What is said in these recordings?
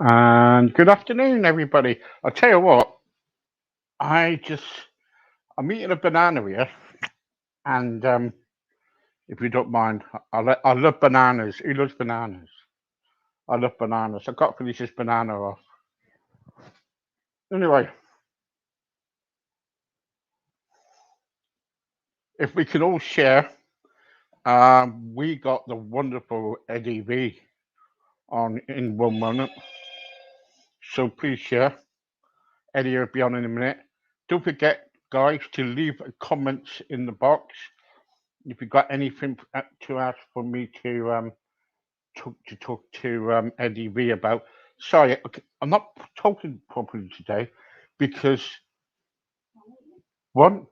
And good afternoon, everybody. I'll tell you what, I'm eating a banana here, and if you don't mind, I love bananas. Who loves bananas? I love bananas. I've got to finish this banana off. Anyway, if we can all share, we got the wonderful Eddie V on in 1 moment. So please share. Eddie will be on in a minute. Don't forget, guys, to leave comments in the box if you've got anything to ask for me to talk to Eddie V about. Sorry, okay, I'm not talking properly today because one,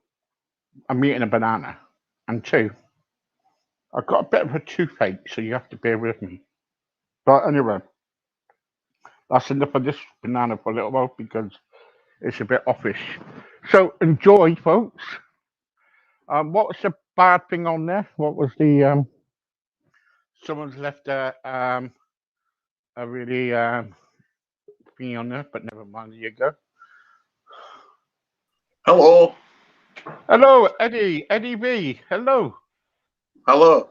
I'm eating a banana, and two, I've got a bit of a toothache, so you have to bear with me. But anyway, that's enough of this banana for a little while because it's a bit offish. So enjoy, folks. What was the bad thing on there? What was the someone's left a really thing on there, but never mind. There you go. Hello. Hello, Eddie V. Hello. Hello.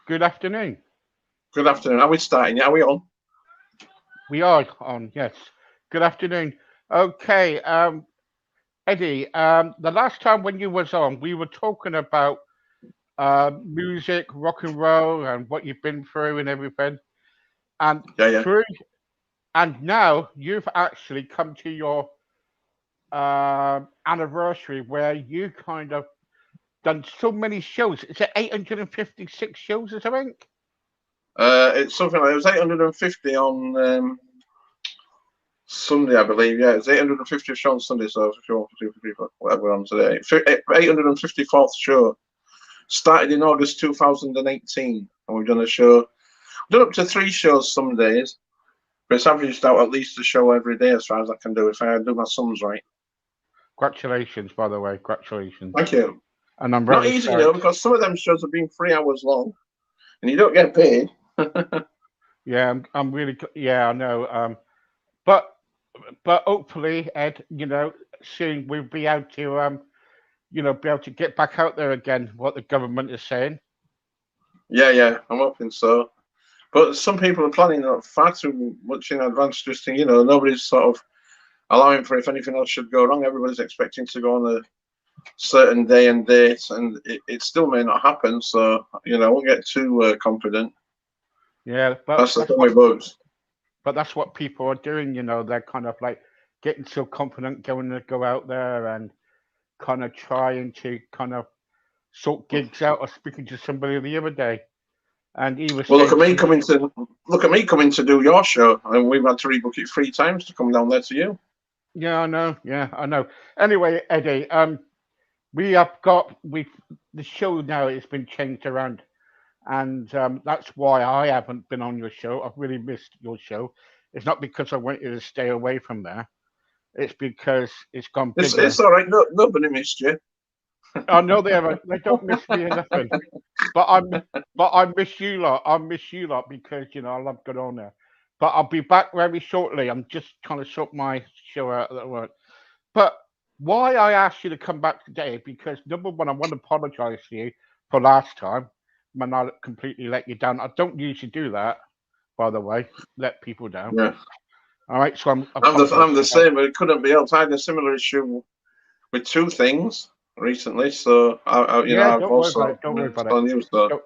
Good afternoon. Good afternoon. Are we starting? Are we on? We are on, yes. Good afternoon. Okay, Eddie, the last time when you was on, we were talking about music, rock and roll, and what you've been through and everything. And Yeah. and now you've actually come to your anniversary where you kind of done so many shows. Is it 856 shows or something? It's something like it was 850 on Sunday, I believe. Yeah, it's 850 show on Sunday. So if you want to do whatever we're on today, 854th show. Started in August 2018, and we've done a show. We've done up to 3 shows some days, but it's averaged out at least a show every day as far as I can do if I do my sums right. Congratulations, by the way. Congratulations. Thank you. And I'm very not easy, sorry. because some of them shows have been 3 hours long, and you don't get paid. Yeah, I'm really. Yeah, I know. But hopefully, Ed, soon we'll be able to be able to get back out there again. What the government is saying. Yeah, I'm hoping so. But some people are planning far too much in advance. Just to, nobody's sort of allowing for if anything else should go wrong. Everybody's expecting to go on a certain day and date, and it still may not happen. So I won't get too confident. Yeah, but that's the thing with bugs. But that's what people are doing. They're kind of like getting so confident, going to go out there and kind of trying to kind of sort gigs out. I was speaking to somebody the other day, and he was look at me coming to do your show, and we've had to rebook it 3 times to come down there to you. Yeah, I know. Yeah, I know. Anyway, Eddie, the show now has been changed around, and that's why I haven't been on your show. I've really missed your show. It's not because I want you to stay away from there. It's because it's gone bigger. It's all right. No, nobody missed you. I know they haven't. They don't miss me or nothing. But I miss you lot. I miss you lot because I love going on there. But I'll be back very shortly. I'm just trying to sort my show out at work. But why I asked you to come back today, because number one, I want to apologise to you for last time when I completely let you down. I don't usually do that, by the way, let people down. Yeah. All right, so I'm the same, but it couldn't be else. I had a similar issue with 2 things recently, so I've also don't worry about it. So.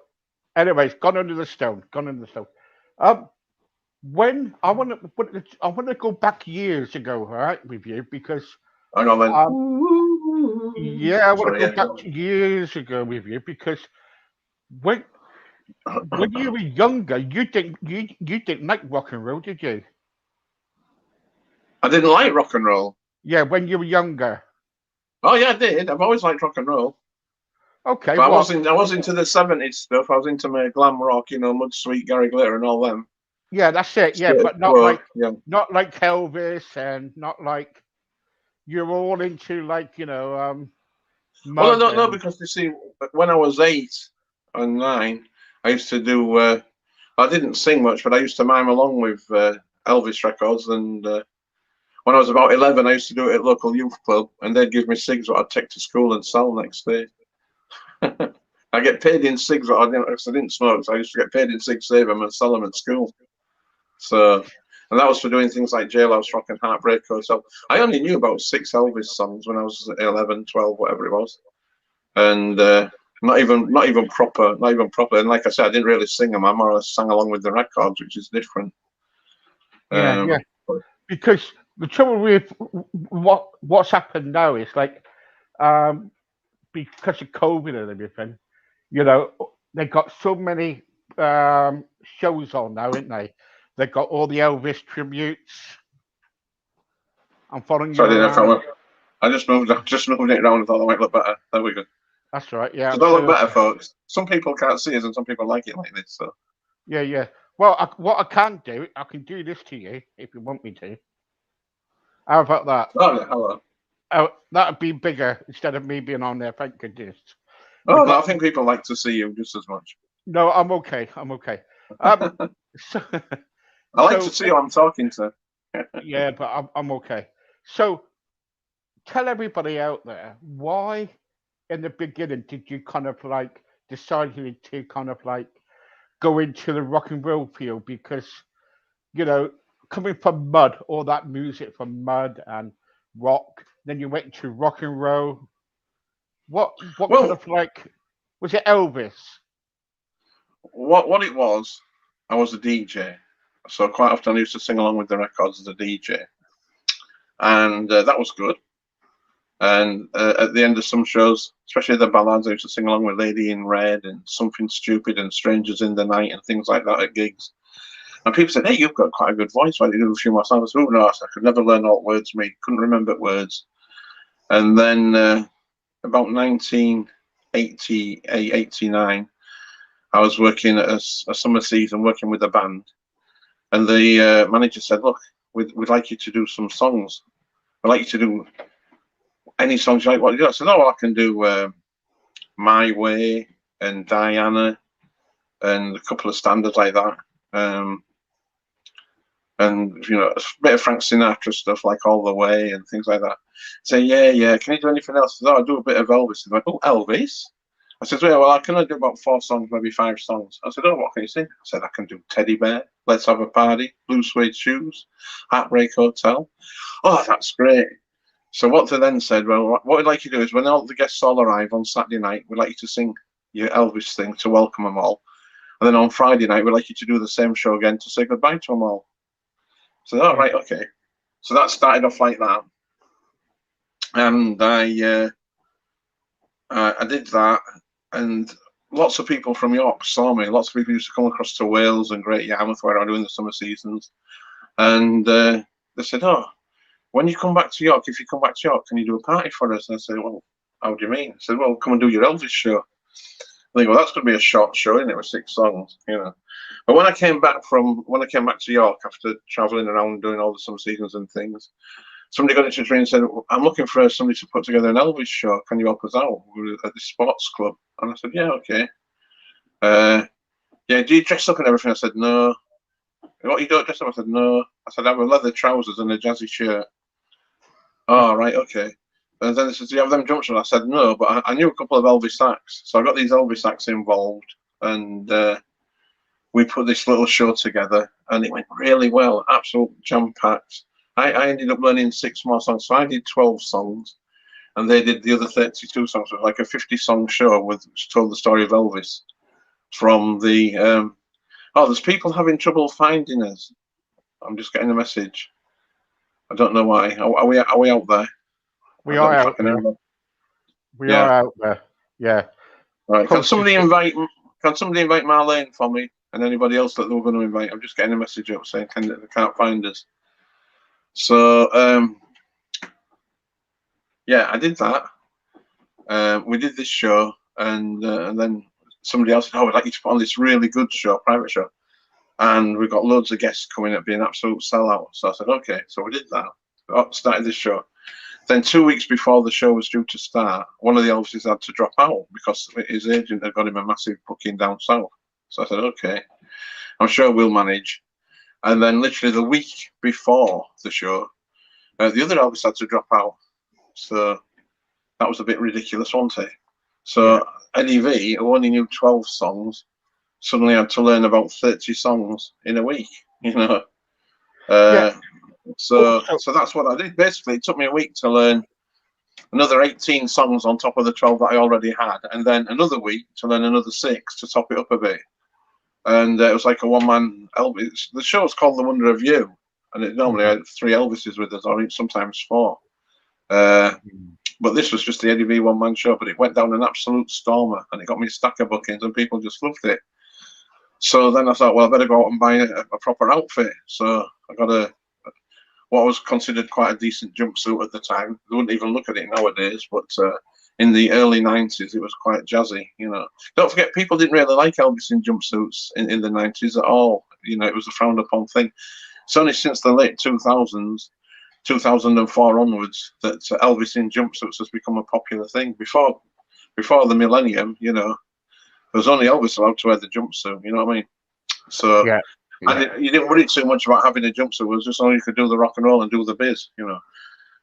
Anyways, gone under the stone. When I want to go back years ago, all right, with you because. Hang on then. I want to go back to years ago with you because when you were younger, you didn't like rock and roll, did you? I didn't like rock and roll. Yeah, when you were younger. Oh yeah, I did. I've always liked rock and roll. Okay, But I well, wasn't into the 70s stuff. I was into my glam rock, Mud Sweet, Gary Glitter, and all them. yeah, that's it. Yeah, Status but not Quo, like yeah. not like Elvis, and not like you're all into like Well, I mud don't know and because you see, when I was 8 and 9, I used to do. I didn't sing much, but I used to mime along with Elvis records. And when I was about 11, I used to do it at local youth club, and they'd give me cigs that I'd take to school and sell next day. I get paid in cigs that I didn't smoke, so I used to get paid in cigs, save them, and sell them at school. So, and that was for doing things like Jailhouse Rock and Heartbreak Hotel. I only knew about 6 Elvis songs when I was 11, 12, whatever it was, and not even proper. And like I said, I didn't really sing them. I more or less sang along with the records, which is different. yeah. Because the trouble with what's happened now is like because of COVID and everything, they've got so many shows on now, ain't they? They've got all the Elvis tributes. I'm following you Sorry, around. I just moved it around and thought that might look better. There we go. That's right. Yeah. So don't look better, folks. Some people can't see us, and some people like it like this. So Yeah. Well, what I can do, I can do this to you if you want me to. How about that? oh yeah, hello. Oh, that'd be bigger instead of me being on there. Thank goodness. Oh no, I think people like to see you just as much. No, I'm okay. So, I like to see who I'm talking to. yeah, but I'm okay. So tell everybody out there why, in the beginning, did you kind of like decided to kind of like go into the rock and roll field? Because coming from Mud, all that music from Mud and rock, then you went to rock and roll. What kind Well, of like was it Elvis? what it was, I was a DJ, so quite often I used to sing along with the records as a DJ, and that was good. And at the end of some shows, especially the ballads, I used to sing along with Lady in Red and Something Stupid and Strangers in the Night and things like that at gigs. And people said, "Hey, you've got quite a good voice. Why don't you do a few more songs?" Oh no, I could never learn all words. Couldn't remember words. And then about 1988, 89, I was working at a summer season, working with a band, and the manager said, "Look, we'd like you to do some songs. I'd like you to do any songs you like. What do you do?" I said, "Oh, well, I can do My Way and Diana and a couple of standards like that. And a bit of Frank Sinatra stuff like All the Way and things like that." Say, yeah. Can you do anything else? I said, "Oh, I do a bit of Elvis." And I went, "Oh, Elvis?" I said, "Yeah, well, I can only do about 4 songs, maybe 5 songs." I said, "Oh, what can you sing?" I said, "I can do Teddy Bear, Let's Have a Party, Blue Suede Shoes, Heartbreak Hotel." "Oh, that's great." So what they then said, "Well, what we'd like you to do is when all the guests all arrive on Saturday night, we'd like you to sing your Elvis thing to welcome them all. And then on Friday night, we'd like you to do the same show again to say goodbye to them all." So, all right, okay. So that started off like that. And I did that. And lots of people from York saw me. Lots of people used to come across to Wales and Great Yarmouth where I do in the summer seasons. And they said, "Oh, when you come back to York, if you come back to York, can you do a party for us?" And I said, "Well, how do you mean?" I said, "Well, come and do your Elvis show." I think, well, that's going to be a short show, isn't it, with 6 songs, But when I came back to York after travelling around doing all the summer seasons and things, somebody got in touch with me and said, "I'm looking for somebody to put together an Elvis show. Can you help us out? We're at the sports club." And I said, "Yeah, okay." "Yeah, do you dress up and everything?" I said, "No." "What, you don't dress up?" I said, "No." I said, "I have leather trousers and a jazzy shirt." "Oh, right, okay." And then they said, "Do you have them jumpsuits?" I said, "No, but I knew a couple of Elvis acts." So I got these Elvis acts involved, and we put this little show together, and it went really well, absolute jam-packed. I ended up learning 6 more songs, so I did 12 songs, and they did the other 32 songs. It was like a 50-song show which told the story of Elvis from the... there's people having trouble finding us. I'm just getting a message. I don't know why. Are we out there? We are out there. We are out there. Yeah. Right. Can somebody invite Marlene for me and anybody else that they were going to invite? I'm just getting a message up saying they can't find us. So yeah, I did that. We did this show, and then somebody else said, "Oh, we'd like you to put on this really good show, private show." And we got loads of guests coming up, being an absolute sellout. So I said, "Okay." So we did that. Started this show. Then 2 weeks before the show was due to start, one of the Elvises had to drop out because his agent had got him a massive booking down south. So I said, "Okay, I'm sure we'll manage." And then literally the week before the show, the other Elvis had to drop out. So that was a bit ridiculous, wasn't it? So Eddie V, who only knew 12 songs, suddenly had to learn about 30 songs in a week, you know. So that's what I did. Basically, it took me a week to learn another 18 songs on top of the 12 that I already had, and then another week to learn another 6 to top it up a bit. And it was like a one-man Elvis. The show's called The Wonder of You, and it normally had 3 Elvises with us, or sometimes 4. But this was just the Eddie V one-man show, but it went down an absolute stormer, and it got me a stack of bookings, and people just loved it. So then I thought, well, I better go out and buy a proper outfit. So I got what was considered quite a decent jumpsuit at the time. They wouldn't even look at it nowadays, but in the early 90s, it was quite jazzy, you know. Don't forget, people didn't really like Elvis in jumpsuits in the 90s at all. You know, it was a frowned upon thing. It's only since the late 2000s, 2004 onwards, that Elvis in jumpsuits has become a popular thing. Before the millennium, you know, there was only Elvis allowed to wear the jumpsuit, you know what I mean? So you didn't worry too much about having a jumpsuit. It was just all you could do the rock and roll and do the biz, you know.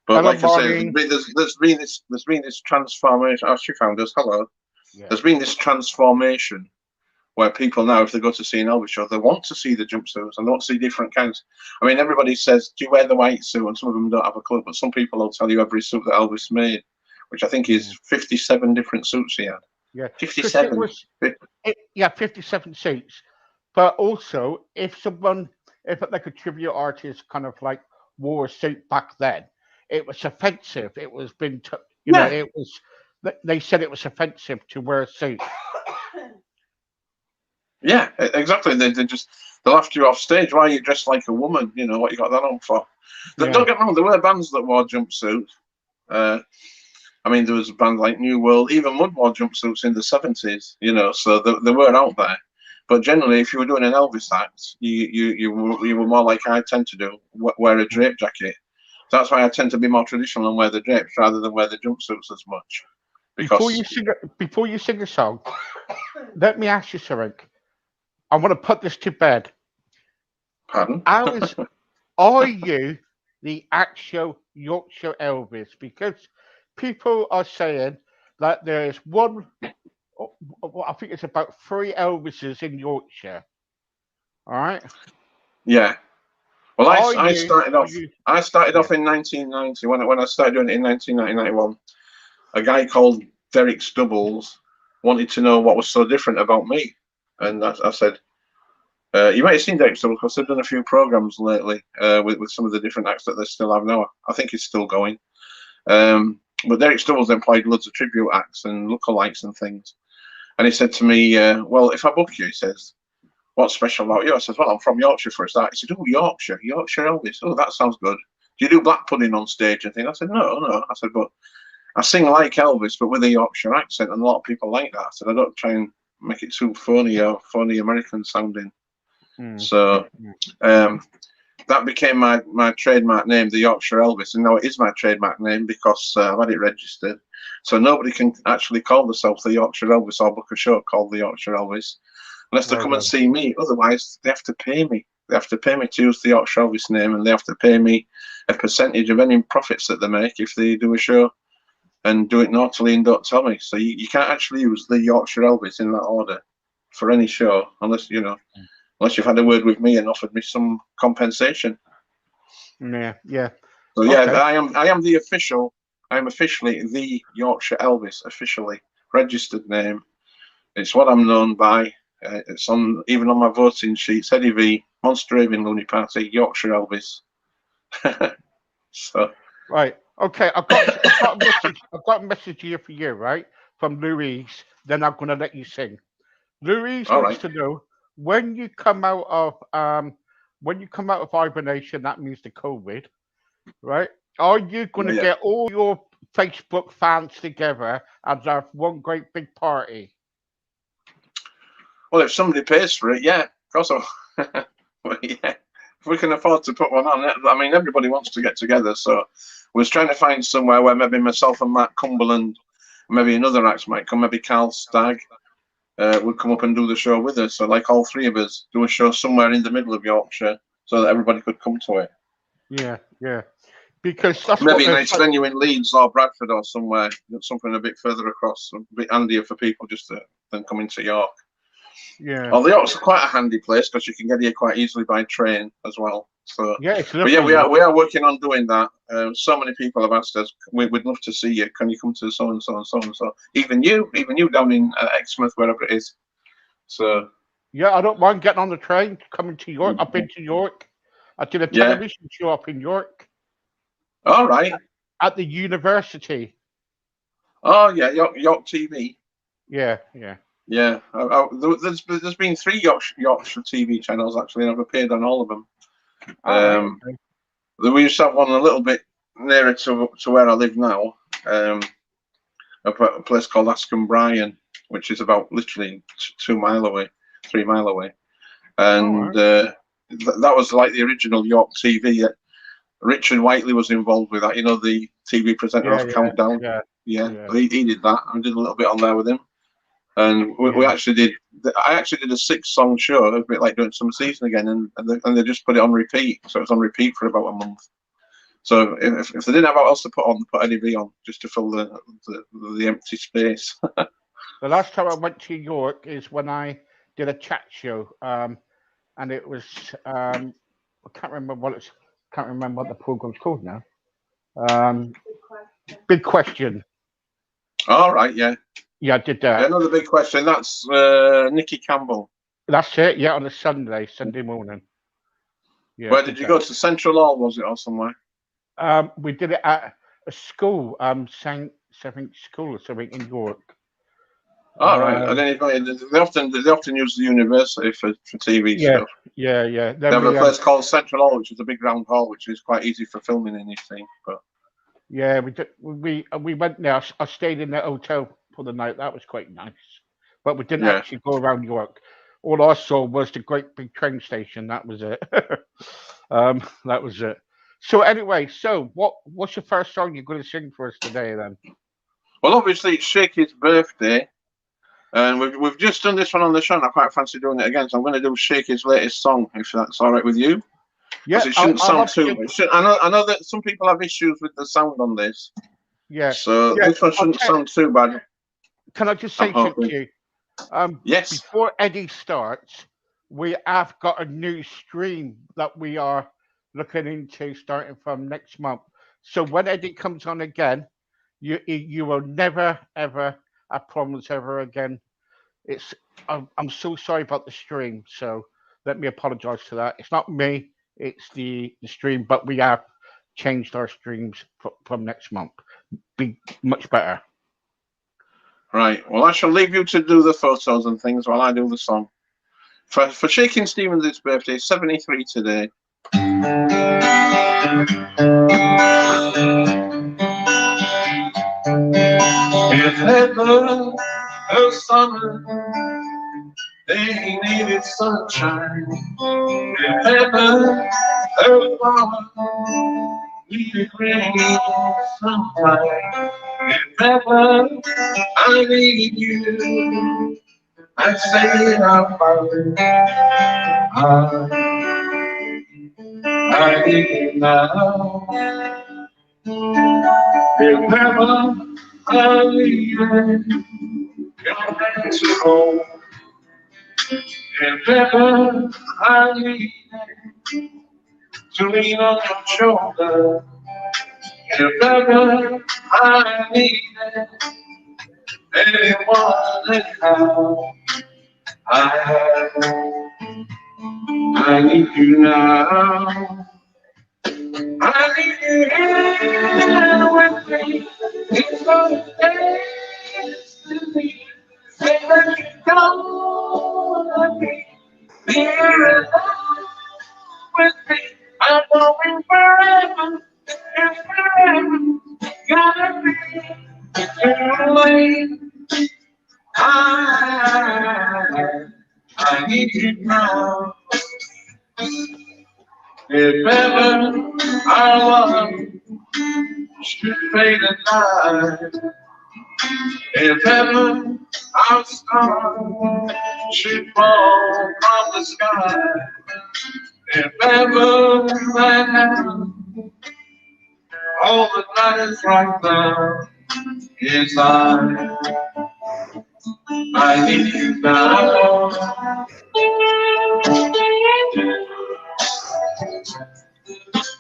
But like I say, there's been this transformation. Oh, she found us. Hello. Yeah. There's been this transformation where people now, if they go to see an Elvis show, they want to see the jumpsuits and they want to see different kinds. I mean, everybody says, "Do you wear the white suit?" And some of them don't have a clue. But some people will tell you every suit that Elvis made, which I think is 57 different suits he had. Yeah, 57. 57 suits. But also, if like a tribute artist kind of like wore a suit back then, it was offensive. It was know, it was. They said it was offensive to wear a suit. Yeah, exactly. They'll laugh you off stage. Why are you dressed like a woman? You know, what you got that on for? Don't get me wrong, there were bands that wore jumpsuits. I mean, there was a band like New World, even Mud wore jumpsuits in the 70s, you know, so they were out there. But generally, if you were doing an Elvis act, you were more like I tend to do, wear a drape jacket. That's why I tend to be more traditional and wear the drapes rather than wear the jumpsuits as much. Before you sing a song, let me ask you something. I want to put this to bed. Pardon? Are you the actual Yorkshire Elvis? Because people are saying that there's one, I think it's about 3 Elvises in Yorkshire. All right. Yeah. Well, I started off in 1990 when I started doing it in 1991. A guy called Derek Stubbles wanted to know what was so different about me, and I said, you might have seen Derek Stubbles because they've done a few programs lately with some of the different acts that they still have now. I think it's still going. But Derek Stubbles then played loads of tribute acts and lookalikes and things. And he said to me, well, if I book you, he says, what's special about you? I said, well, I'm from Yorkshire for a start. He said, oh, Yorkshire Elvis. Oh, that sounds good. Do you do black pudding on stage and things? I said, no. I said, but I sing like Elvis, but with a Yorkshire accent, and a lot of people like that. I said, I don't try and make it too phony or phony American sounding. So that became my trademark name, the Yorkshire Elvis, and now it is my trademark name because I've had it registered. So nobody can actually call themselves the Yorkshire Elvis or book a show called the Yorkshire Elvis unless they come and see me. Otherwise, they have to pay me. They have to pay me to use the Yorkshire Elvis name, and they have to pay me a percentage of any profits that they make if they do a show and do it naughtily and don't tell me. So you can't actually use the Yorkshire Elvis in that order for any show unless you've had a word with me and offered me some compensation. Yeah. So yeah, okay. I am officially the Yorkshire Elvis, officially registered name. It's what I'm known by. It's even on my voting sheets. Eddie V, Monster Raving Looney Party, Yorkshire Elvis. So right, okay. I've got a message here for you, right, from Louise. Then I'm gonna let you sing. Louise wants to know when you come out of hibernation. That means the COVID. right? Are you going to Yeah. get all your Facebook fans together and have one great big party? Well, if somebody pays for it, yeah, of course. Well, yeah, if we can afford to put one on, I mean, everybody wants to get together, so we're trying to find somewhere where maybe myself and Matt Cumberland, maybe another acts might come, maybe Carl Stagg would come up and do the show with us. So, like all three of us, do a show somewhere in the middle of Yorkshire, so that everybody could come to it. Yeah, yeah. Because that's what Maybe a they're nice venue in Leeds or Bradford or somewhere, something a bit further across, a bit handier for people than coming to York. yeah. Well, York's quite a handy place because you can get here quite easily by train as well. So, Yeah, it's but yeah, lovely. we are working on doing that. So many people have asked us, we'd love to see you. Can you come to so and so and so and so? Even you down in Exmouth, wherever it is. So Yeah, I don't mind getting on the train, coming to York. I've been to York. I did a yeah, television show up in York all right. at the university. Oh yeah, York TV. Yeah, yeah. Yeah, there's been three Yorkshire TV channels actually, and I've appeared on all of them. All right. Okay. We used to have one a little bit nearer to where I live now. A place called Askham Bryan, which is about literally 2 mile away, 3 mile away, All and right. that was like the original York TV. Richard Whiteley was involved with that. You know, the TV presenter Yeah, of yeah, Countdown. yeah, Yeah, yeah, he did that. I did a little bit on there with him, and we yeah. actually did. I actually did a 6-song show, a bit like doing Summer Season again, and they just put it on repeat. So it was on repeat for about a month. So if they didn't have what else to put on, they put NEB on just to fill the empty space. The last time I went to York is when I did a chat show, and it was I can't remember what the program's called now. Um, Big Question. All right, yeah. Yeah, I did Yeah, that. another big question. That's Nikki Campbell. That's it. Yeah, on a Sunday morning. Yeah, I Where did did you that. go to? Central Hall, was it, or somewhere? We did it at a school, Saint something school or something in York. All right. I Um, didn't even, they often use the university for TV yeah, stuff. yeah, yeah. They Then have a place called Central Hall, which is a big round hall, which is quite easy for filming anything. But yeah, we went there. I stayed in the hotel for the night. That was quite nice, but we didn't yeah. actually go around York. All I saw was the great big train station. That was it. That was it. So anyway, so what's your first song you're going to sing for us today then? Well, obviously it's Shakey's birthday, and we've just done this one on the show, and I quite fancy doing it again. So I'm going to do Shakey's latest song, if that's all right with you. Yeah, Because it shouldn't I'll sound have too. to. I know that some people have issues with the sound on this, Yeah, so yeah. this one I'll shouldn't tell. sound too bad. Can I just I'm say something hoping. to you? Yes. Before Eddie starts, we have got a new stream that we are looking into starting from next month. So when Eddie comes on again, you will never ever have problems ever again. It's I'm so sorry about the stream. So let me apologize for that. It's not me. It's the stream, but we have changed our streams from next month. Be much better. Right. Well, I shall leave you to do the photos and things while I do the song. For Shaking Stevens' birthday, 73 today. If ever a summer they needed sunshine, if ever a flower needed rain sometime, if ever I needed you, I'd say I found it. I need it now. If ever I needed your hands to hold, if ever I needed to lean on your shoulder, if ever I needed anyone anyhow, I need you now. I need you here with me. It's gonna dance to me. Say that you're gonna be here alone with me. I'm going forever. If ever our love should fade at night, if ever our star should fall from the sky, if ever that happens, all that matters right now is I need you now.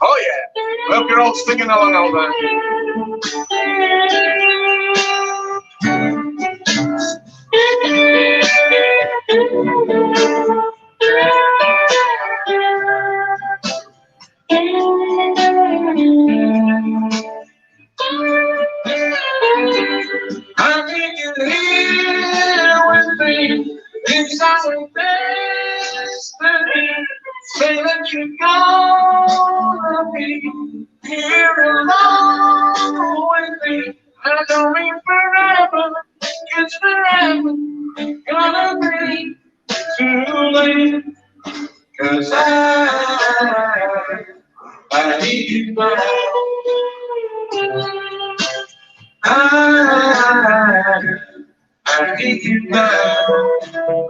Oh yeah, hope you're all singing along out I need you here with me inside destiny. Say that you're gonna be here alone with me. I don't mean forever, 'cause forever gonna be too late. 'Cause I need you now. I need you now.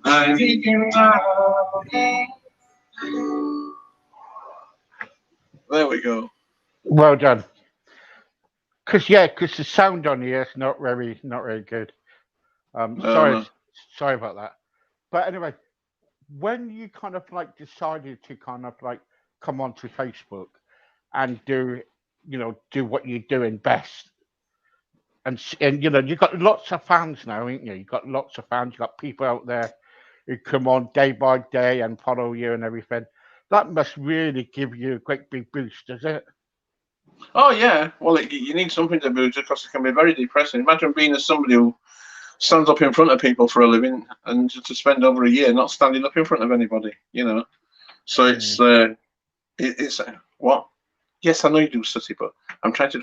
I need you now. There we go. Well done. Because the sound on here is not very good. Sorry about that. But anyway, when you kind of like decided to kind of like come onto Facebook and do what you're doing best, and you've got lots of fans now, ain't you? You've got lots of fans. You've got people out there who come on day by day and follow you and everything. That must really give you a great big boost, does it? Oh yeah. Well, you need something to boost because it can be very depressing. Imagine being as somebody who stands up in front of people for a living and to spend over a year not standing up in front of anybody. So it's what? Yes, I know you do, Sooty, but I'm trying to.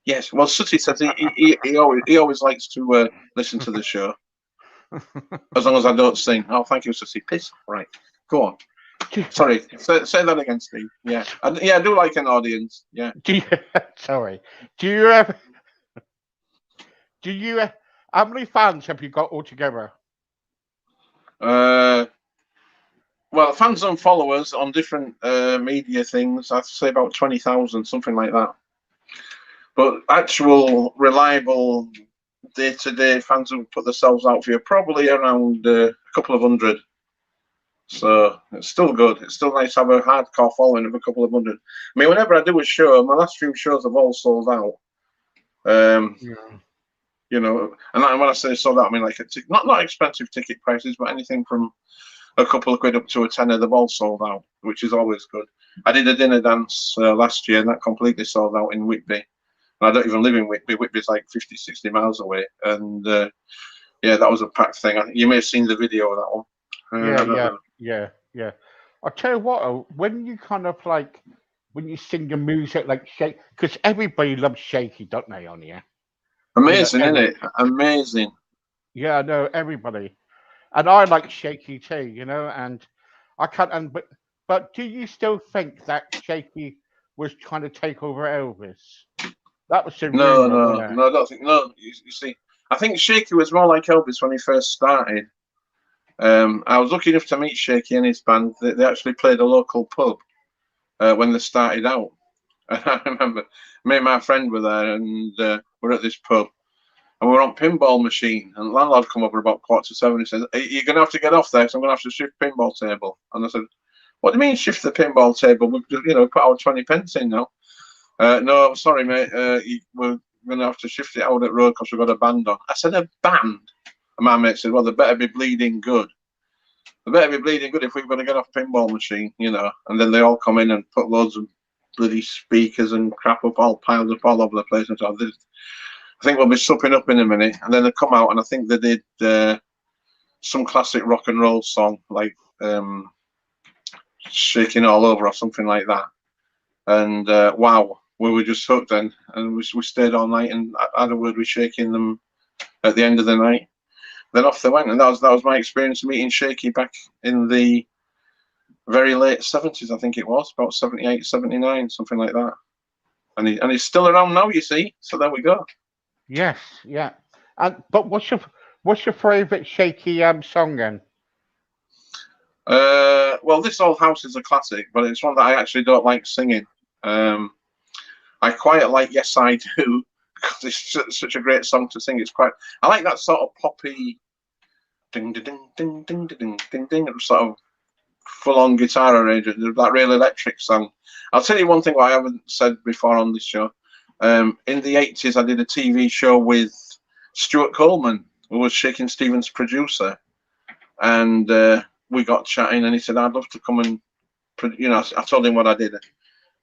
Yes, well, Sooty says he always likes to listen to the show, as long as I don't sing. Oh, thank you, Sooty. Piss. Right, go on. Sorry, say that again, Steve. Yeah, I do like an audience. Yeah. Sorry. Do you how many fans have you got altogether? Well, fans and followers on different media things, I'd say about 20,000, something like that. But actual reliable day-to-day fans who put themselves out for you, probably around a couple of hundred. So it's still good. It's still nice to have a hardcore following of a couple of hundred. I mean, whenever I do a show, my last few shows have all sold out. And when I say sold out, I mean like not expensive ticket prices, but anything from a couple of quid up to a tenner, they've all sold out, which is always good. I did a dinner dance last year, and that completely sold out in Whitby. And I don't even live in Whitby. Whitby's like 50, 60 miles away. And that was a packed thing. You may have seen the video of that one. Yeah. I'll tell you what, when you kind of like, when you sing the music like Shake, because everybody loves Shaky, don't they, on here? Amazing, isn't it? Amazing. Yeah, I know, everybody. And I like Shaky too, and I can't, but do you still think that Shaky was trying to take over Elvis? That was the No, I don't think. No, you see, I think Shaky was more like Elvis when he first started. I was lucky enough to meet Shaky and his band. They actually played a local pub when they started out. And I remember me and my friend were there, and we're at this pub, and we're on pinball machine. And the landlord come over about 7:15. He says, "You're going to have to get off there, because I'm going to have to shift pinball table." And I said, "What do you mean shift the pinball table? We've put our 20 pence in now." "No, sorry, mate. We're going to have to shift it out at road because we've got a band on." I said, "A band?" And my mate said, "Well, they better be bleeding good. They better be bleeding good if we're going to get off pinball machine, And then they all come in and put loads of bloody speakers and crap up, all piled up all over the place. And so I think we'll be supping up in a minute. And then they come out, and I think they did some classic rock and roll song, like Shaking All Over or something like that. And wow, we were just hooked then. And we stayed all night and had a word with Shaking them at the end of the night. then off they went, and that was my experience of meeting Shaky back in the very late 70s, I think it was, about 78, 79, something like that. And he's still around now, you see. So there we go. Yes, yeah. But what's your favourite Shaky song then? Well, This Old House is a classic, but it's one that I actually don't like singing. I quite like Yes I Do, because it's such a great song to sing. I like that sort of poppy ding ding ding ding ding ding ding sort of full-on guitar arrangement, that real electric song. I'll tell you one thing what I haven't said before on this show. In the 80s, I did a TV show with Stuart Coleman, who was Shakin' Stevens' producer, and we got chatting, and he said, I'd love to come and, I told him what I did,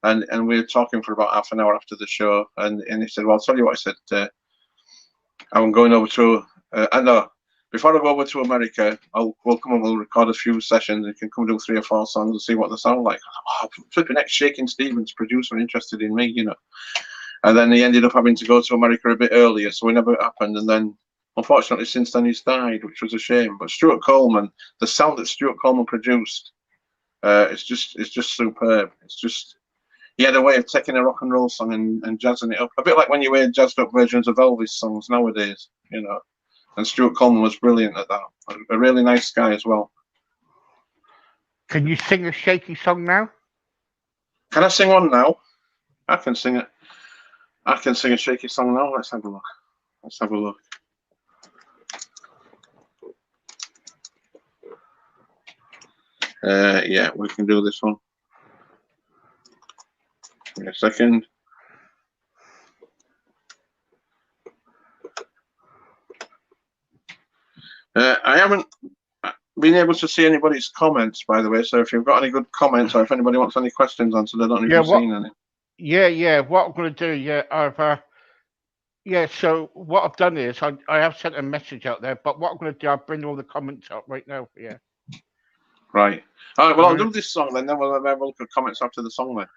and we were talking for about half an hour after the show, and he said, well, I'll tell you what, I said, I'm going over to, before I go over to America, we'll come and we'll record a few sessions. You can come do 3 or 4 songs and see what they sound like. Oh, flipping next Shakin' Stevens producer interested in me, And then he ended up having to go to America a bit earlier, so it never happened. And then, unfortunately, since then he's died, which was a shame. But Stuart Coleman, the sound that Stuart Coleman produced, it's just superb. He had a way of taking a rock and roll song and jazzing it up, a bit like when you hear jazzed up versions of Elvis songs nowadays, And Stuart Coleman was brilliant at that. A really nice guy as well. Can you sing a Shaky song now? Can I sing one now? I can sing it. I can sing a Shaky song now. Let's have a look. Yeah, we can do this one. Give me a second. I haven't been able to see anybody's comments, by the way. So if you've got any good comments, or if anybody wants any questions answered, I don't know if you've seen any. Yeah. What I'm going to do, so what I've done is I have sent a message out there, but what I'm going to do, I'll bring all the comments up right now for you. Right. All right. Well, I'll do this song then we'll have a look at comments after the song then.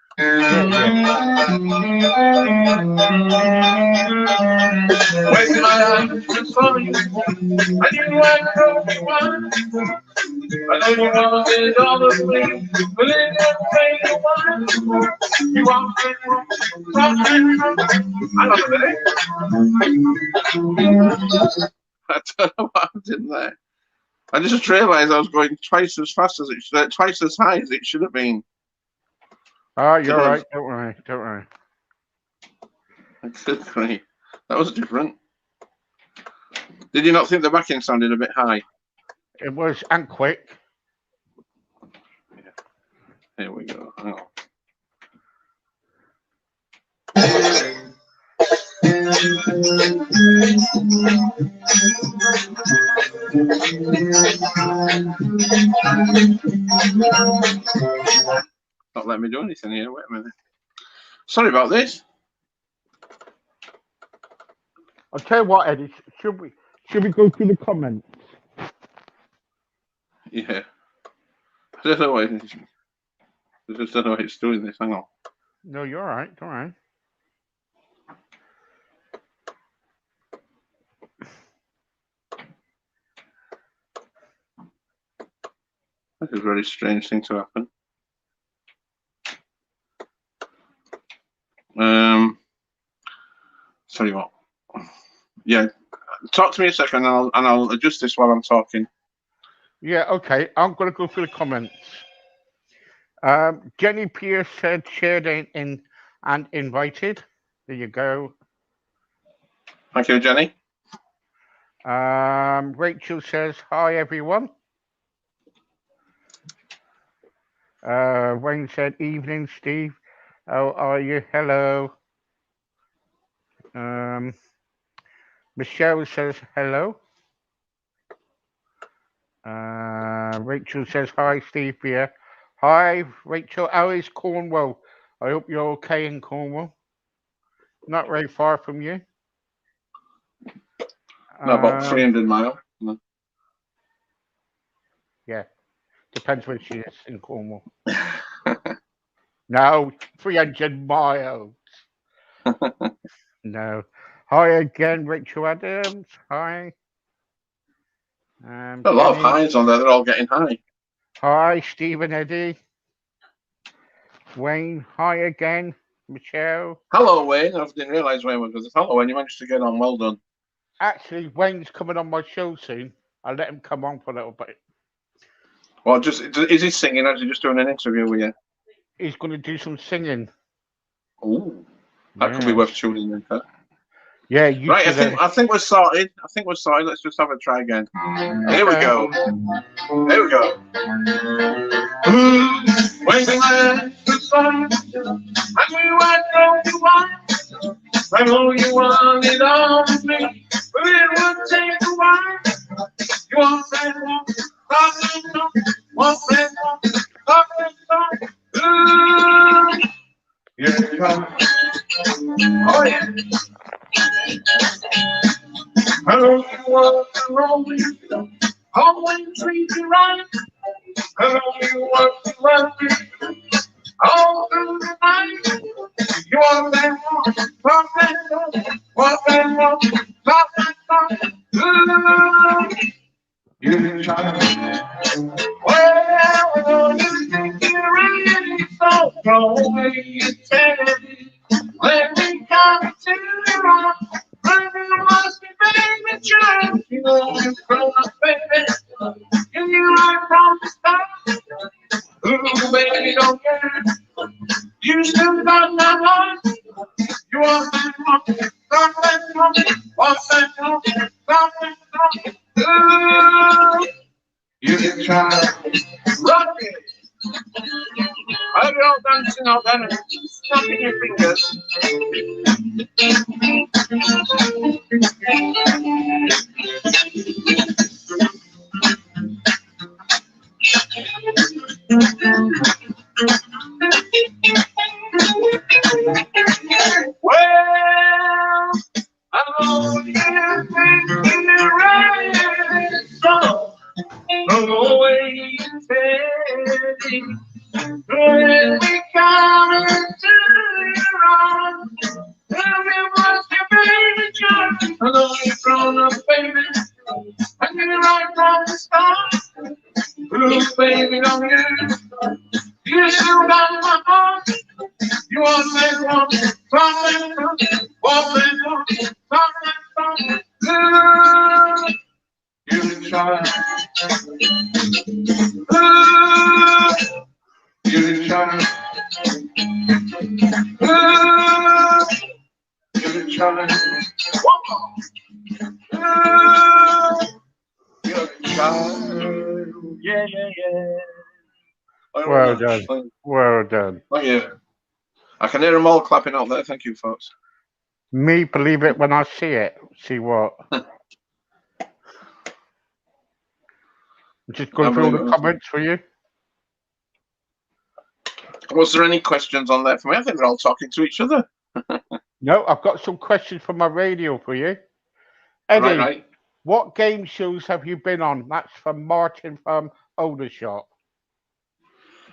Wasting my life just for you. I knew I could be one. I know you wanted all of me, but it didn't take a while. You walked in, I love it. I don't know what I did there. I just realised I was going twice as fast as twice as high as it should have been. Oh, you're right. Don't worry. That was different. Did you not think the backing sounded a bit high? It was, and quick. Yeah. Here we go. Hang on. Not letting me do anything here. Wait a minute. Sorry about this. I'll tell you what, Eddie. Should we go through the comments? Yeah. I don't know why. I just don't know why it's doing this. Hang on. No, you're all right. Don't worry. This is a very strange thing to happen. Tell you what. Yeah, talk to me a second, and I'll adjust this while I'm talking. Yeah, okay. I'm gonna go through the comments. Jenny Pierce said shared and invited. There you go. Thank you, Jenny. Rachel says hi everyone. Wayne said evening, Steve. How are you? Hello. Michelle says hello. Rachel says hi, Steve here. Hi, Rachel. How is Cornwall? I hope you're okay in Cornwall. Not very far from you. No, about 300 miles. No. Yeah, depends where she is in Cornwall. No, 300 miles. No. Hi again, Rachel Adams. Hi. A lot of Jenny. highs on there. They're all getting high. Hi, Stephen Eddie. Wayne, hi again. Michelle. Hello, Wayne. I didn't realise Wayne was with us. Hello, Wayne. You managed to get on. Well done. Actually, Wayne's coming on my show soon. I'll let him come on for a little bit. Well, is he singing or is he just doing an interview with you? He's going to do some singing. Ooh, that could be worth tuning in for. Yeah, you Right, should, I think we're sorted. Let's just have a try again. Here we go. Here we go. When the light was on, and we were told you want, I know you wanted all of me, but it would take a while. You want that want that oh yeah. I know you want to roll me, always treat you right. I know you want to love me all through the night. You want that you try. Well, you think you're ready, so go away and tell me. Let me come to you wrong. You must be baby child. You know you're grown up, baby. You right from the start. Ooh, baby, don't care. You still got my heart. You want that one, got that one, want that one, got that one. Ooh, you can try rock it. While you're all dancing out there, snapping your fingers. Well, I know you think you're ready, so go away and steady. When we come into your arms, tell me what's your baby child. I know you're grown up, baby. I knew you right from the start. Ooh, baby, don't you? You still got my heart. You want that one, want that one. You can try. You can try. You can try. One more. You can try. Yeah. Well done. Well done. Thank you. I can hear them all clapping out there. Thank you, folks. Me believe it when I see it. See what? Just going through all the comments for you. Was there any questions on there for me? I think they're all talking to each other. No, I've got some questions from my radio for you. Eddie, Right. what game shows have you been on? That's from Martin from Aldershot.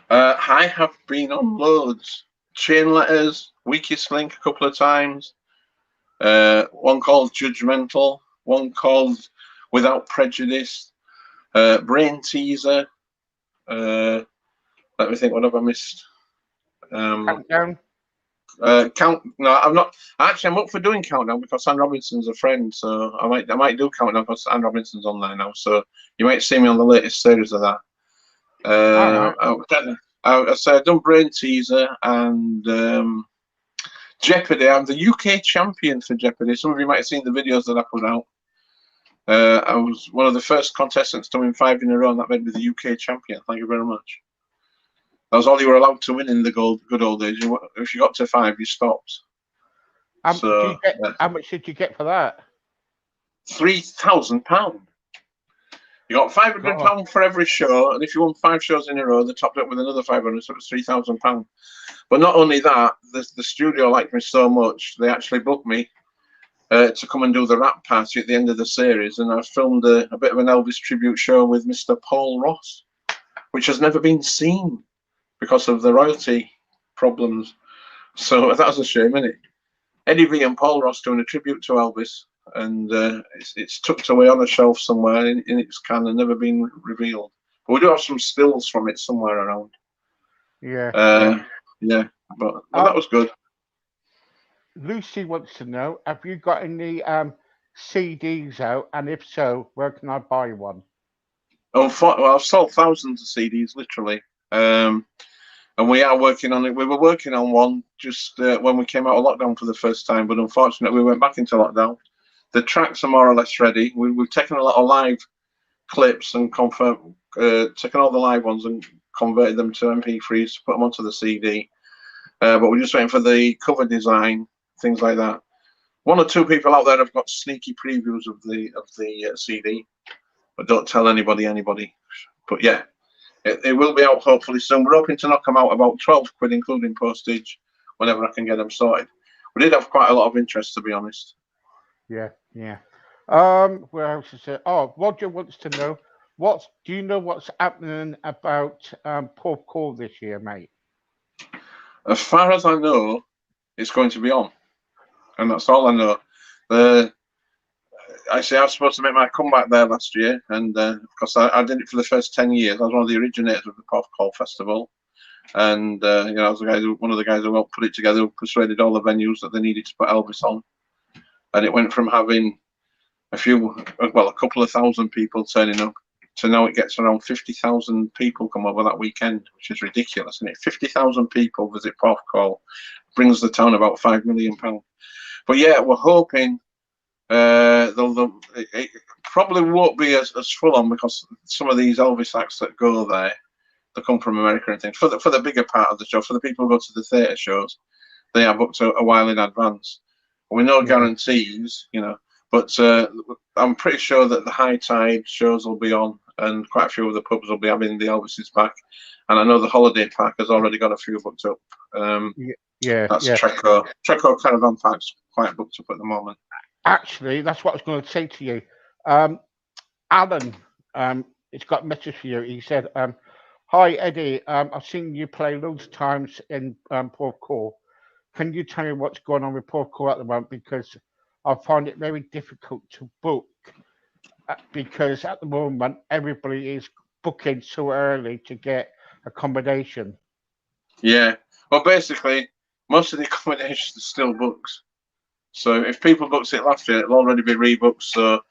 I have been on loads. Chain Letters, Weakest Link a couple of times. One called Judgmental. One called Without Prejudice. Brain Teaser. Let me think. What have I missed? Countdown. No, I'm not. Actually, I'm up for doing Countdown because Anne Robinson's a friend, so I might do Countdown because Anne Robinson's on there now. So you might see me on the latest series of that. I said I've done Brain Teaser and Jeopardy. I'm the UK champion for Jeopardy. Some of you might have seen the videos that I put out. I was one of the first contestants to win 5 in a row, and that made me the UK champion. Thank you very much. That was all you were allowed to win in the good old days. If you got to 5, you stopped. How much did you get for that? £3,000. You got £500 for every show, and if you won 5 shows in a row, they topped up with another 500, so it was £3,000. But not only that, the studio liked me so much, they actually booked me to come and do the rap party at the end of the series, and I filmed a bit of an Elvis tribute show with Mr. Paul Ross, which has never been seen because of the royalty problems. So that was a shame, isn't it? Eddie V and Paul Ross doing a tribute to Elvis and it's tucked away on a shelf somewhere in its can and never been revealed. But we do have some stills from it somewhere around. Yeah. Yeah, but that was good. Lucy wants to know: have you got any CDs out, and if so, where can I buy one? Well, I've sold thousands of CDs, literally. And we are working on it. We were working on one just when we came out of lockdown for the first time, but unfortunately, we went back into lockdown. The tracks are more or less ready. We've taken a lot of live clips and taken all the live ones and converted them to MP3s to put them onto the CD. But we're just waiting for the cover design, things like that. One or two people out there have got sneaky previews of the CD, but don't tell anybody. But yeah. It will be out hopefully soon. We're hoping to knock them out about 12 quid, including postage, whenever I can get them sorted. We did have quite a lot of interest, to be honest. Yeah. Where else is it? Oh, Roger wants to know do you know what's happening about Pub Call this year, mate? As far as I know, it's going to be on, and that's all I know. I was supposed to make my comeback there last year, and because I did it for the first 10 years. I was one of the originators of the Pub Call Festival, and I was one of the guys who helped put it together, who persuaded all the venues that they needed to put Elvis on, and it went from having a couple of thousand people turning up to now it gets around 50,000 people come over that weekend, which is ridiculous, isn't it? 50,000 people visit Pub Call, brings the town about £5 million. But yeah, we're hoping. It probably won't be as full on because some of these Elvis acts that go there, they come from America and things. For the bigger part of the show, for the people who go to the theatre shows, they are booked a while in advance. We know guarantees, but I'm pretty sure that the high tide shows will be on, and quite a few of the pubs will be having the Elvises back. And I know the Holiday Park has already got a few booked up. That's Treco. Treco Caravan Park's quite booked up at the moment. Actually, that's what I was going to say to you. Alan, it's got a message for you. He said, hi, Eddie. I've seen you play loads of times in Pub Call. Can you tell me what's going on with Pub Call at the moment? Because I find it very difficult to book because at the moment, everybody is booking so early to get accommodation. Yeah. Well, basically, most of the accommodations are still booked. So if people booked it last year, it'll already be rebooked. So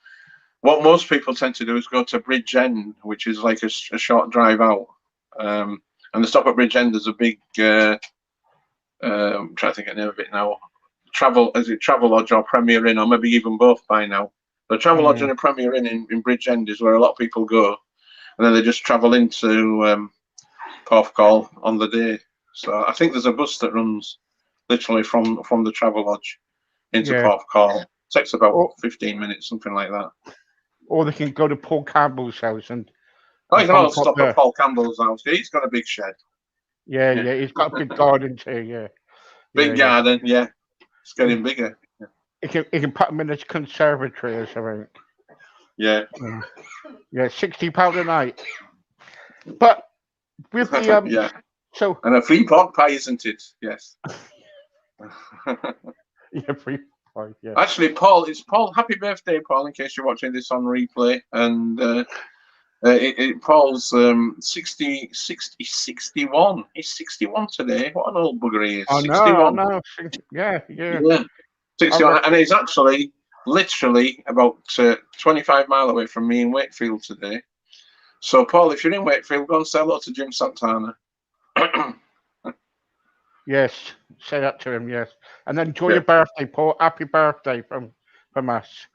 what most people tend to do is go to Bridgend, which is like a short drive out. And the stop at Bridgend is a big, I'm trying to think of the name of it now. Travelodge or Premier Inn, or maybe even both by now. The Travelodge and a Premier Inn in Bridgend is where a lot of people go. And then they just travel into Pub Call on the day. So I think there's a bus that runs literally from the Travelodge into Pub Call. It takes about 15 minutes, something like that. Or they can go to Paul Campbell's house and. Oh, you can all stop at Paul Campbell's house. He's got a big shed. Yeah. He's got a big garden too. Yeah. Big garden. Yeah. It's getting bigger. He can put them in his conservatory or something. Yeah. Yeah, £60 a night. But with the so and a free pork pie, isn't it? Yes. Yeah, free pie. Yeah. Actually, Paul, it's Paul. Happy birthday, Paul! In case you're watching this on replay, and Paul's 61. He's 61 today. What an old bugger he is. I 61. know. Yeah. 61, and he's actually literally about 25 miles away from me in Wakefield today. So, Paul, if you're in Wakefield, go and say hello to Jim Santana. Yes, say that to him. Yes, and then enjoy your birthday, Paul. Happy birthday from us.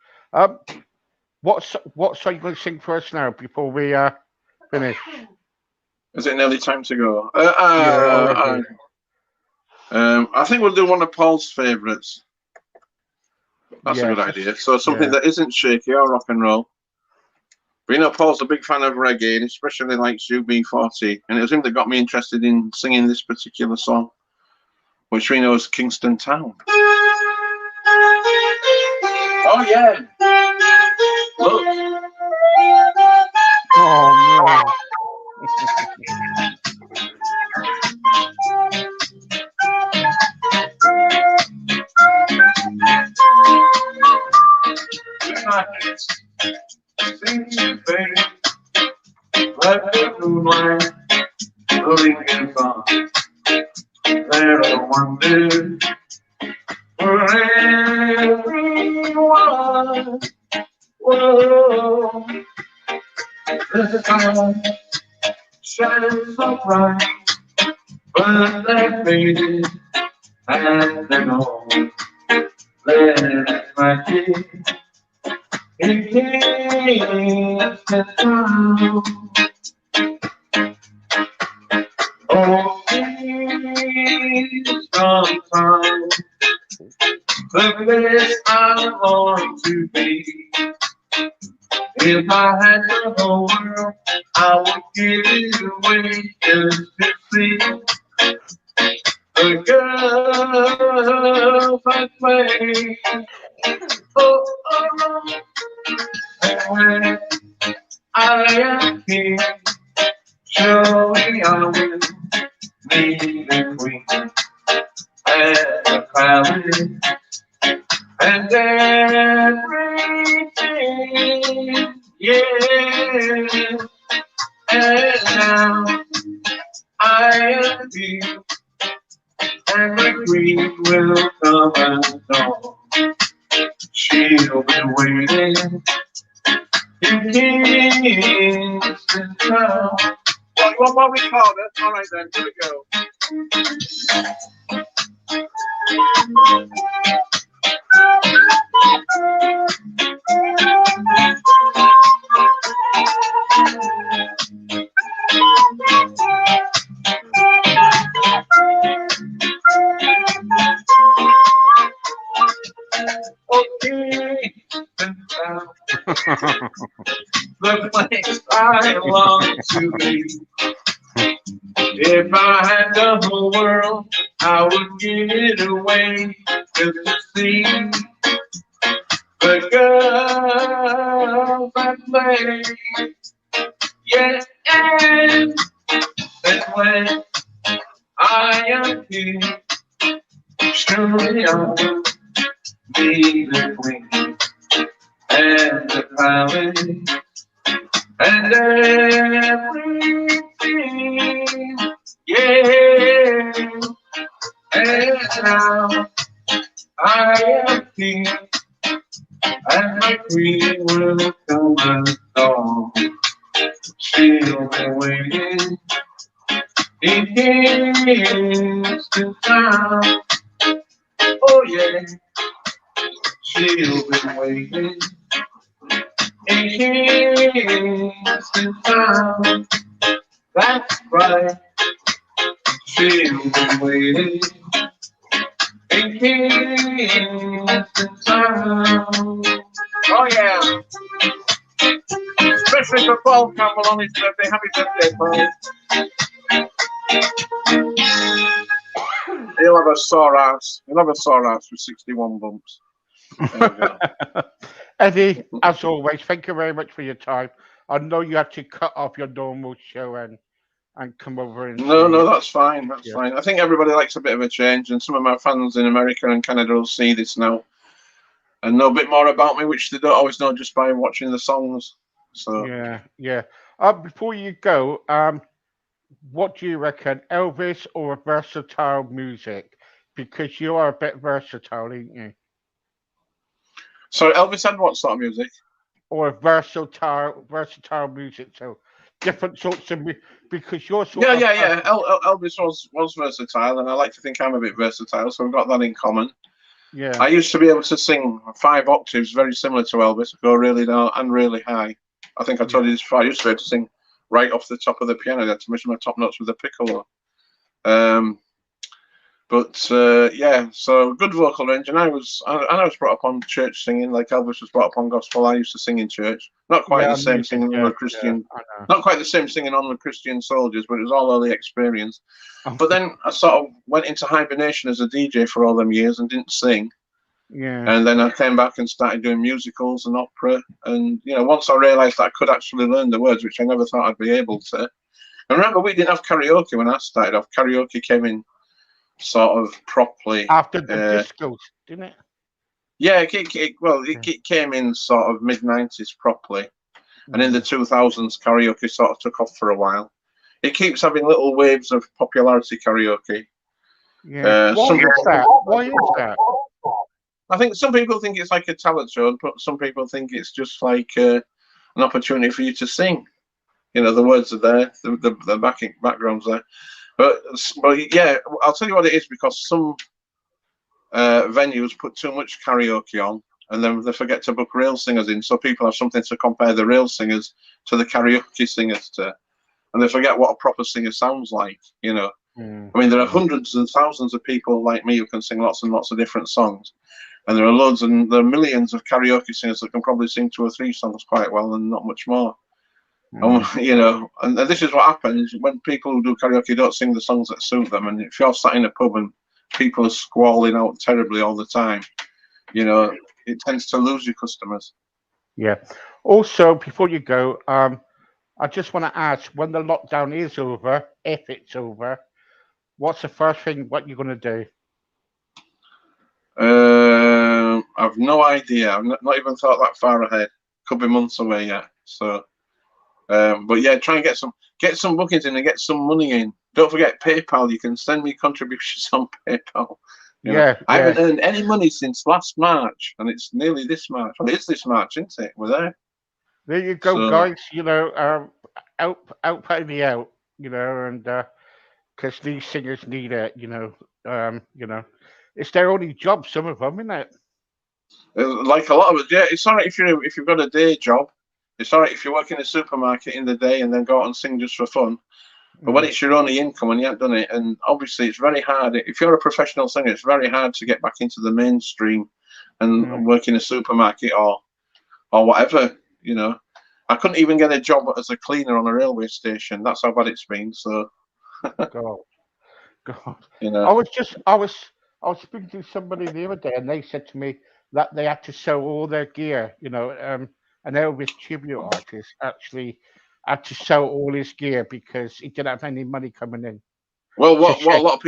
What song are you going to sing for us now before we finish? Is it nearly time to go? I think we'll do one of Paul's favourites. That's a good idea. So something that isn't shaky or rock and roll. But Paul's a big fan of reggae, and especially likes UB40. And it was him that got me interested in singing this particular song, which we know as Kingston Town. Oh, yeah. Look. Oh, no. faded, like the moonlight lingers on. There I wonder where everyone. Whoa, the sun shines so bright, but they're faded and they're gone. There's magic in distant town. Oh, please, sometimes the place I want to be. If I had the whole world, I would give it away just to see the girls I play. Oh, and when I am here, surely I will meet the queen and the palace and everything. Yeah, and now I am here, and the queen will come and know. She'll be waiting in Kingston Town. What, you want more recorder? All right then, here we go. Okay, the place I long to be. If I had the whole world, I would give it away just to see the girls that play. Yeah, and when I am here, surely I will be the queen and the palace and everything. Yeah, and now I am here, and my queen will come and go. She'll be waiting in Kingston Town. Oh yeah, she'll be waiting in Kingston Town. That's right, she'll be waiting in Kingston Town. Oh yeah, especially for Paul Campbell on his birthday. Happy birthday, Paul. He'll have a sore ass. He'll have a sore ass with 61 bumps. There we go. Eddie, as always, thank you very much for your time. I know you had to cut off your normal show and come over and No, that's fine. That's Yeah. fine. I think everybody likes a bit of a change, and some of my fans in America and Canada will see this now and know a bit more about me, which they don't always know just by watching the songs. So yeah. Before you go, what do you reckon, Elvis or versatile music? Because you are a bit versatile, aren't you? So Elvis had what sort of music? Or versatile music, so different sorts of because you're sort Yeah, of yeah. Elvis was versatile, and I like to think I'm a bit versatile, so we've got that in common. yeah. I used to be able to sing 5 octaves, very similar to Elvis, go really low and really high. I think I told you this before. I used to be able to sing right off the top of the piano. I had to measure my top notes with a piccolo. Yeah, so good vocal range, and I was brought up on church singing, like Elvis was brought up on gospel. I used to sing in church, not quite the same singing on the Christian, not quite the same singing on the Christian soldiers, but it was all early experience. But then I sort of went into hibernation as a DJ for all them years and didn't sing. Yeah. And then I came back and started doing musicals and opera, and once I realised that I could actually learn the words, which I never thought I'd be able to. And remember, we didn't have karaoke when I started off. Karaoke came in sort of properly after the discos, didn't it? Yeah, it came in sort of mid-90s properly, And in the 2000s, karaoke sort of took off for a while. It keeps having little waves of popularity, karaoke. Yeah. Why is that? Why is that? I think some people think it's like a talent show, but some people think it's just like an opportunity for you to sing. You know, the words are there, the background's there. But yeah, I'll tell you what it is, because some venues put too much karaoke on, and then they forget to book real singers in, so people have something to compare the real singers to the karaoke singers to, and they forget what a proper singer sounds like. You know, I mean, there are hundreds and thousands of people like me who can sing lots and lots of different songs, and there are millions of karaoke singers that can probably sing 2 or 3 songs quite well and not much more. You know, and this is what happens when people who do karaoke don't sing the songs that suit them. And if you're sat in a pub and people are squalling out terribly all the time, you know, it tends to lose your customers. Yeah. Also, before you go, I just want to ask, when the lockdown is over, if it's over, what's the first thing what you're going to do? I've no idea. I've not even thought that far ahead. Could be months away yet. So, but yeah, try and get some bookings in and get some money in. Don't forget PayPal. You can send me contributions on PayPal. You know, I haven't earned any money since last March, and it's nearly this March. Well, it's this March, isn't it? We're there. There you go, guys. You know, out pay me out. You know, and because these singers need it. You know, it's their only job. Some of them, isn't it? Like a lot of it, yeah. It's alright if you've got a day job. It's alright if you work in a supermarket in the day and then go out and sing just for fun. But when it's your only income and you haven't done it, and obviously it's very hard. If you're a professional singer, it's very hard to get back into the mainstream and work in a supermarket or whatever. You know, I couldn't even get a job as a cleaner on a railway station. That's how bad it's been. So, God. You know, I was speaking to somebody the other day, and they said to me that they had to sell all their gear. You know, an Elvis tribute artist actually had to sell all his gear because he didn't have any money coming in. Well, what a lot of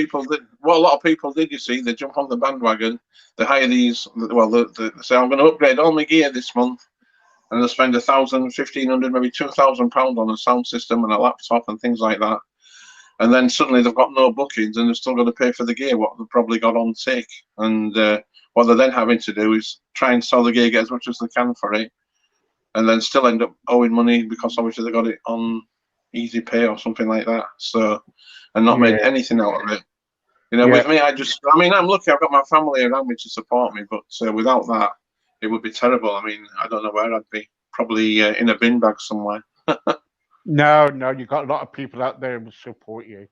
people did, you see, they jump on the bandwagon. They hire these. Well, they say, I'm going to upgrade all my gear this month, and they spend £1,000, £1,500, maybe £2,000 on a sound system and a laptop and things like that. And then suddenly they've got no bookings, and they've still got to pay for the gear what they've probably got on tick. And what they're then having to do is try and sell the gear, get as much as they can for it, and then still end up owing money because obviously they got it on easy pay or something like that. So, and not made anything out of it. You know, with me, I'm lucky. I've got my family around me to support me, but without that, it would be terrible. I mean, I don't know where I'd be. Probably in a bin bag somewhere. No, you've got a lot of people out there who support you.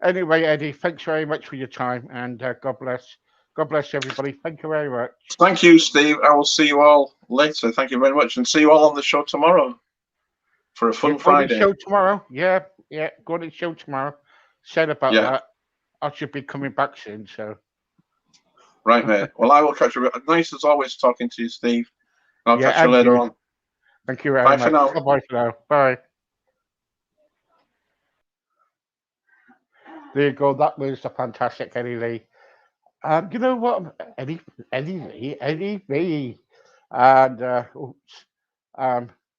Anyway, Eddie, thanks very much for your time, and God bless. God bless everybody. Thank you very much. Thank you, Steve. I will see you all later. Thank you very much, and see you all on the show tomorrow for a fun Friday. Show tomorrow. Yeah, go on the show tomorrow. Said about that. I should be coming back soon, so. Right, mate. Well, I will catch you. Nice as always talking to you, Steve. I'll catch you later on. Thank you very much. Bye for now. Bye for now. Bye. There you go. That was a fantastic Eddie Lee. You know what, Eddie Lee, and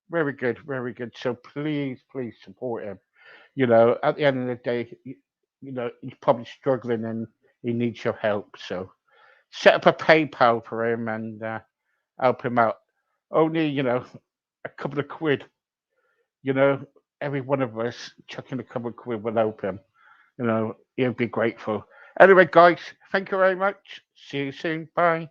very good, very good. So please support him. You know, at the end of the day, you know, he's probably struggling and he needs your help. So set up a PayPal for him and help him out. Only, you know, a couple of quid. You know, every one of us chucking a couple of quid will help him. You know, he'll be grateful. Anyway, guys, thank you very much. See you soon. Bye.